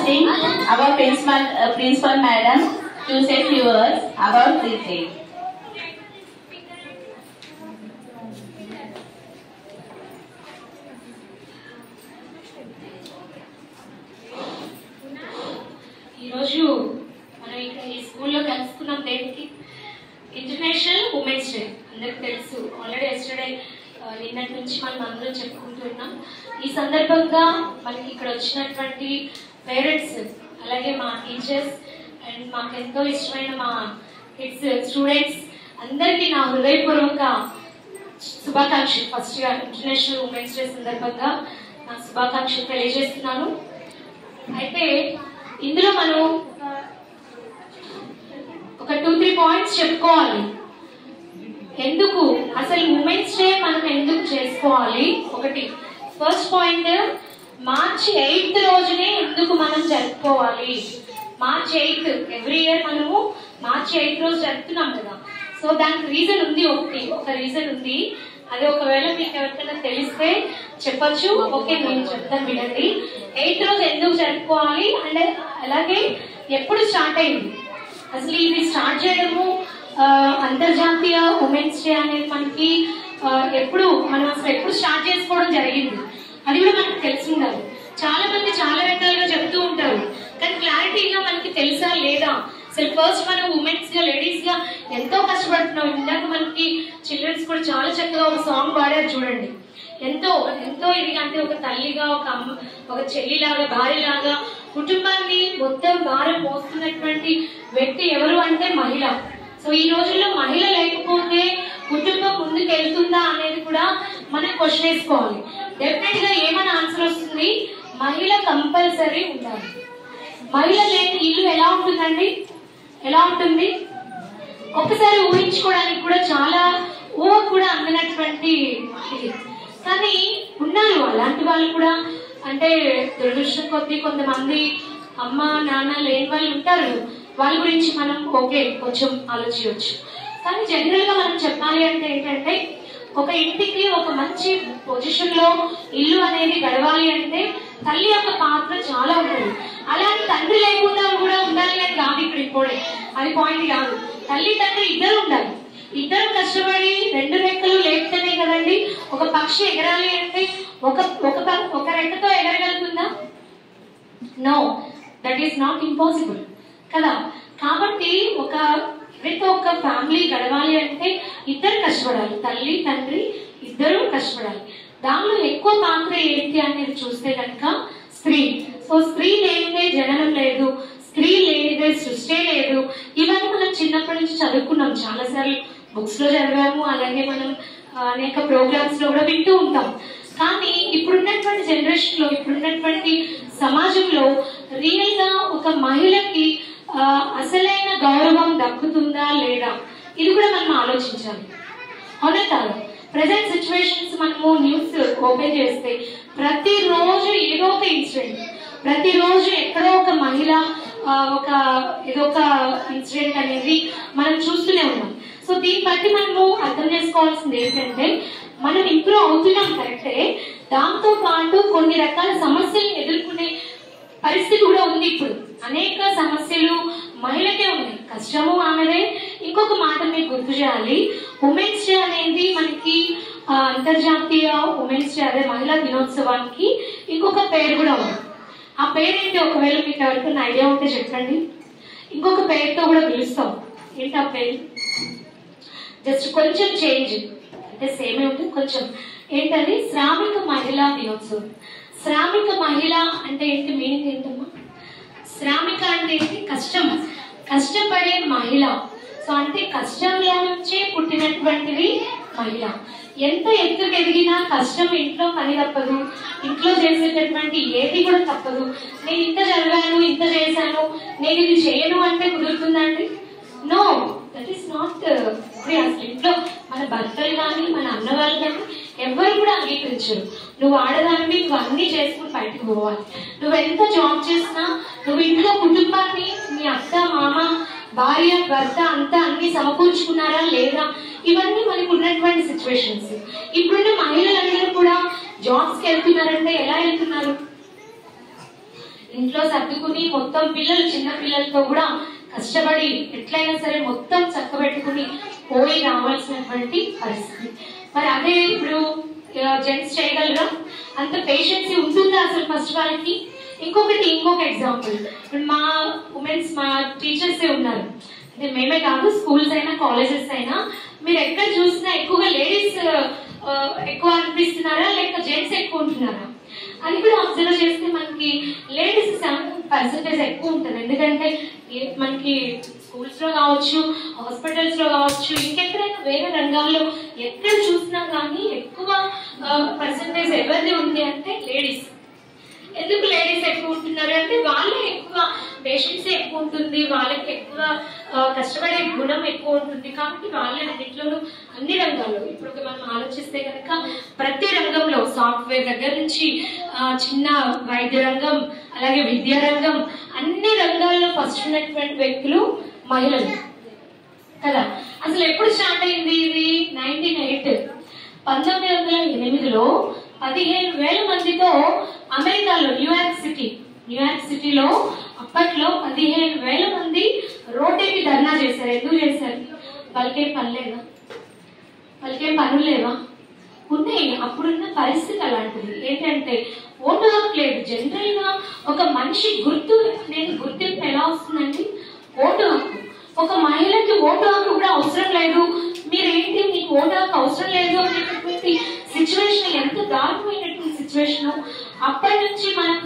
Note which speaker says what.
Speaker 1: requesting our principal madam to say few words about this day.
Speaker 2: ఈరోజు మనం ఇక్కడ ఈ స్కూల్లో కలుసుకున్నాం దేనికి? International women's day. అందరికి తెలుసు ఆల్రెడీ ఎస్టర్డే నిన్నటి నుంచి మనం అందరం చెప్పుకుంటున్నాం. ఈ సందర్భంగా మనకి ఇక్కడ వచ్చినటువంటి పేరెంట్స్, అలాగే మా టీచర్స్ అండ్ మాకు ఎంతో ఇష్టమైన మా కిడ్స్ స్టూడెంట్స్ అందరికీ నా హృదయపూర్వక శుభాకాంక్షలు. ఫస్ట్గా ఇంటర్నేషనల్ ఉమెన్స్ డే సందర్భంగా నా శుభాకాంక్షలు తెలియజేస్తున్నాను. అయితే ఇందులో మనం ఒక 2-3 పాయింట్స్ చెప్పుకోవాలి. ఎందుకు అసలు ఉమెన్స్ డే మనం ఎందుకు చేసుకోవాలి? ఒకటి, ఫస్ట్ పాయింట్, మార్చి 8th రోజునే ఎందుకు మనం జరుపుకోవాలి? మార్చి 8th ఎవ్రీ ఇయర్ మనము మార్చి 8th రోజు జరుపుతున్నాం కదా. సో దానికి రీజన్ ఉంది, ఒక రీజన్ ఉంది. అది ఒకవేళ మీకు ఎవరికైనా తెలిస్తే చెప్పచ్చు. ఓకే, నేను చెప్తాను, వినండి. 8th రోజు ఎందుకు జరుపుకోవాలి అంటే, అలాగే ఎప్పుడు స్టార్ట్ అయింది అసలు ఇది స్టార్ట్ చేయడము? అంతర్జాతీయ ఉమెన్స్ డే అనేది మనకి మనం అసలు ఎప్పుడు స్టార్ట్ చేసుకోవడం జరిగింది అది కూడా మనకు తెలిసి ఉండాలి. చాలా మంది చాలా రకాలుగా చెప్తూ ఉంటారు, కానీ క్లారిటీగా మనకి తెలుసా లేదా? అసలు ఫస్ట్ మనం ఉమెన్స్ గా, లేడీస్ గా ఎంతో కష్టపడుతున్నాం. ఇందాక మనకి చిల్డ్రన్స్ కూడా చాలా చక్కగా ఒక సాంగ్ పాడారు చూడండి. ఎంతో ఎంతో ఇది అంటే ఒక తల్లిగా, ఒక అమ్మ, ఒక చెల్లిలాగా, భార్యలాగా కుటుంబాన్ని మొత్తం భారం మోస్తున్నటువంటి వ్యక్తి ఎవరు అంటే మహిళ. సో ఈ రోజుల్లో మహిళ లేకపోతే కుటుంబం ముందుకు వెళ్తుందా అనేది కూడా మనం క్వశ్చన్ వేసుకోవాలి. డెఫినెట్ గా ఏమైనా ఆన్సర్ వస్తుంది, మహిళ కంపల్సరీ ఉండాలి. మహిళ లేని ఇల్లు ఎలా ఉంటుందండి? ఎలా ఉంటుంది? ఒక్కసారి ఊహించుకోవడానికి కూడా చాలా ఊహ కూడా అందినటువంటి ఇది. కానీ ఉన్నారు అలాంటి వాళ్ళు కూడా. అంటే దురదృష్టం కొద్దీ కొంతమంది అమ్మ నాన్న లేని వాళ్ళు ఉంటారు. వాళ్ళ గురించి మనం ఓకే కొంచెం ఆలోచించవచ్చు. కానీ జనరల్ గా మనం చెప్పాలి అంటే ఏంటంటే, ఒక ఇంటికి ఒక మంచి పొజిషన్ లో ఇల్లు అనేది గడవాలి అంటే తల్లి యొక్క పాత్ర చాలా ఉంటుంది. అలాంటి తండ్రి లేకుండా కూడా ఉండాలి అని కాదు ఇక్కడ ఇంపార్టెంట్. అది పాయింట్ కాదు. తల్లి తండ్రి ఇద్దరు ఉండాలి. ఇద్దరు కష్టపడి 2 రెక్కలు లేపితేనే కదండి ఒక పక్షి ఎగరాలి. అంటే ఒక రెక్కతో ఎగరగలుగుతుందా? No, that is not impossible కదా. కాబట్టి ఒక ఫ్యామిలీ గడవాలి అంటే ఇద్దరు కష్టపడాలి. తల్లి తండ్రి ఇద్దరు కష్టపడాలి. దానిలో ఎక్కువ పాత్ర ఏంటి అనేది చూస్తే కనుక స్త్రీ. సో స్త్రీ లేనిదే జననం లేదు, స్త్రీ లేనిదే సృష్టి లేదు. ఇవన్నీ మనం చిన్నప్పటి నుంచి చదువుకున్నాం, చాలా సార్లు బుక్స్ లో చదివాము, అలాగే మనం అనేక ప్రోగ్రామ్స్ లో కూడా వింటూ ఉంటాం. కానీ ఇప్పుడున్నటువంటి జనరేషన్ లో, ఇప్పుడున్నటువంటి సమాజంలో రియల్ గా ఒక మహిళకి అసలైన గౌరవం దక్కుతుందా లేదా, ఇది కూడా మనం ఆలోచించాలి. అవునా కాదు? ప్రెసెంట్ సిచ్యువేషన్స్ మనము న్యూస్ ఓపెన్ చేస్తే ప్రతిరోజు ఏదో ఒక ఇన్సిడెంట్, ప్రతిరోజు ఎక్కడో ఒక మహిళ ఏదో ఒక ఇన్సిడెంట్ అనేది మనం చూస్తూనే ఉన్నాం. సో దీన్ని బట్టి మనము అర్థం చేసుకోవాల్సింది ఏంటంటే, మనం ఇంప్రూవ్ అవుతున్నాం కరెక్టే, దాంతో పాటు కొన్ని రకాల సమస్యలను ఎదుర్కొనే పరిస్థితి కూడా ఉంది. ఇప్పుడు అనేక సమస్యలు మహిళకే ఉన్నాయి, కష్టము ఆమెదే. ఇంకొక మాట మీరు గుర్తు చేయాలి, ఉమెన్స్ డే అనేది మనకి అంతర్జాతీయ ఉమెన్స్ డే, అదే మహిళా దినోత్సవానికి ఇంకొక పేరు కూడా ఉంది. ఆ పేరేంటి ఒకవేళ మీకు ఎవరికైనా ఐడియా ఉంటే చెప్పండి. ఇంకొక పేరుతో కూడా పిలుస్తాం. ఏంటి ఆ పేరు? జస్ట్ కొంచెం చేంజ్, అంటే సేమే ఉంటుంది కొంచెం. ఏంటది? శ్రామిక మహిళా దినోత్సవం. శ్రామిక మహిళ అంటే ఏంటి? మీనింగ్ ఏంటమ్మా? శ్రామిక అంటే ఏంటి? కష్టపడే మహిళ. సో అంటే కష్టంలో నుంచే పుట్టినటువంటిది మహిళ. ఎంత ఎత్తుకు ఎదిగినా కష్టం, ఇంట్లో పని తప్పదు, ఇంట్లో చేసేటటువంటి ఏది కూడా తప్పదు. నేను ఇంత చదివాను, ఇంత చేశాను, నేను ఇది చేయను అంటే కుదురుతుందండి? No, that is not. అసలు ఇంట్లో మన భర్తలు కానీ మన అన్న వాళ్ళు కానీ ఎవరు కూడా అంగీకరించరు. నువ్వు ఆడదానివి, నువ్వు అన్ని చేసుకుని బయటకు పోవాలి. నువ్వు ఎంత జాబ్ చేసినా, నువ్వు ఇంట్లో కుటుంబాన్ని, మీ అత్త మామ భార్య భర్త అంతా అన్ని సమకూర్చుకున్నారా లేదా, ఇవన్నీ మనకు ఉన్నటువంటి సిచ్యువేషన్స్. ఇప్పుడున్న మహిళలందరూ కూడా జాబ్స్ కి వెళ్తున్నారంటే ఎలా వెళ్తున్నారు? ఇంట్లో సర్దుకుని మొత్తం పిల్లలు చిన్న పిల్లలతో కూడా కష్టపడి ఎట్లయినా సరే మొత్తం చక్కబెట్టుకుని పోయి రావాల్సినటువంటి పరిస్థితి. మరి అదే ఇప్పుడు జెంట్స్ చేయగలరా? అంత పేషెన్సీ ఉంటుందా అసలు ఫస్ట్ వాళ్ళకి? ఇంకొక ఎగ్జాంపుల్, మా ఉమెన్స్ మా టీచర్స్ ఉన్నారు, అంటే మేమే కాదు స్కూల్స్ అయినా కాలేజెస్ అయినా మీరు ఎక్కడ చూసినా ఎక్కువగా లేడీస్ ఎక్కువ అనిపిస్తున్నారా లేక జెంట్స్ ఎక్కువ ఉంటున్నారా అని కూడా అబ్జర్వ్ చేస్తే మనకి లేడీస్ 7% ఎక్కువ ఉంటుంది. ఎందుకంటే మనకి స్కూల్స్ లో కావచ్చు, హాస్పిటల్స్ లో కావచ్చు, ఇంకెక్కడైనా వేరే రంగాల్లో ఎక్కడ చూసినా కానీ ఎక్కువ పర్సంటేజ్ ఎవరిది ఉంది అంటే లేడీస్. ఎందుకు లేడీస్ ఎక్కువ ఉంటున్నారు అంటే వాళ్ళే ఎక్కువ పేషెన్సీ ఎక్కువ ఉంటుంది, వాళ్ళకి ఎక్కువ కష్టపడే గుణం ఎక్కువ ఉంటుంది. కాబట్టి వాళ్ళే అన్నింటిలోనూ అన్ని రంగాల్లో ఇప్పుడు మనం ఆలోచిస్తే కనుక ప్రతి రంగంలో సాఫ్ట్వేర్ దగ్గర నుంచి చిన్న వైద్య రంగం అలాగే విద్యా రంగం అన్ని రంగాల్లో ఫస్ట్ ఉన్నటువంటి వ్యక్తులు మహిళలు కదా. అసలు ఎప్పుడు స్టార్ట్ అయింది ఇది? 1908లో 15,000 మందితో అమెరికాలో న్యూయార్క్ సిటీలో అప్పట్లో 15,000 మంది రోడ్డుకి ధర్నా చేశారు. ఎందుకు చేశారు? వాళ్ళకేం పని లేదా? వాళ్ళకేం పనులు లేవా? ఉన్నాయి. అప్పుడున్న పరిస్థితి అలాంటిది. ఏంటంటే ఓటు హక్కు లేదు. జనరల్ గా ఒక మనిషి గుర్తింపు ఎలా వస్తుందండి? ఓటు హక్కు. ఒక మహిళకి ఓటు హక్కు కూడా అవసరం లేదు, మీరేంటి మీకు ఓటు హక్కు అవసరం లేదు అనేటటువంటి సిచ్యువేషన్ ఎంత దారుణమైనటువంటి సిచ్యువేషన్. అప్పటి నుంచి మనం